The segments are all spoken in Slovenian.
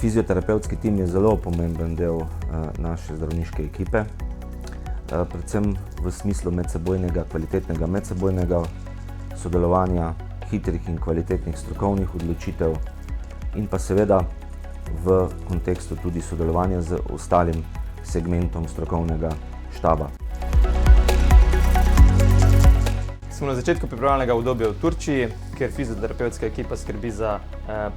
Fizioterapevtski tim je zelo pomemben del naše zdravniške ekipe, predvsem v smislu kvalitetnega medsebojnega sodelovanja, hitrih in kvalitetnih strokovnih odločitev in pa seveda v kontekstu tudi sodelovanja z ostalim segmentom strokovnega štaba. Smo na začetku pripravljalnega obdobja v Turčiji, kjer fizioterapevtska ekipa skrbi za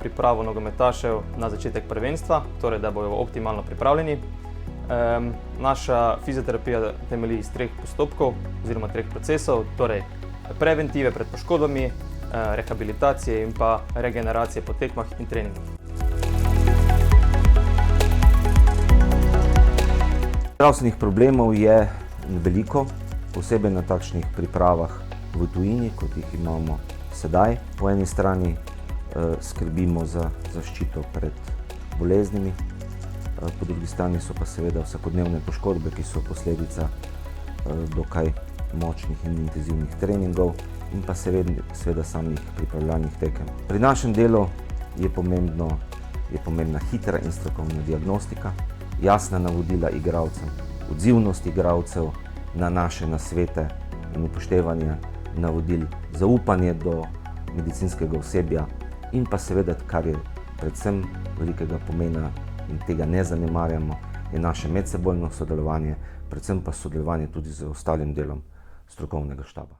pripravo nogometašev na začetek prvenstva, torej da bojo optimalno pripravljeni. Naša fizioterapija temelji iz 3 postopkov oziroma 3 procesov, torej preventive pred poškodbami, rehabilitacije in pa regeneracije po tekmah in treningih. Zdravstvenih problemov je veliko, posebej na takšnih pripravah v tujini, kot jih imamo sedaj. Po eni strani skrbimo za zaščito pred boleznimi, po drugi strani so pa seveda vsakodnevne poškodbe, ki so posledica dokaj močnih in intenzivnih treningov in pa seveda samih pripravljalnih tekem. Pri našem delu je pomembna hitra in strokovna diagnostika, jasna navodila igralcem, odzivnost igralcev na naše nasvete in upoštevanje navodil, zaupanje do medicinskega osebja in pa seveda, kar je predvsem velikega pomena in tega ne zanemarjamo, je naše medsebojno sodelovanje, predvsem pa sodelovanje tudi z ostalim delom strokovnega štaba.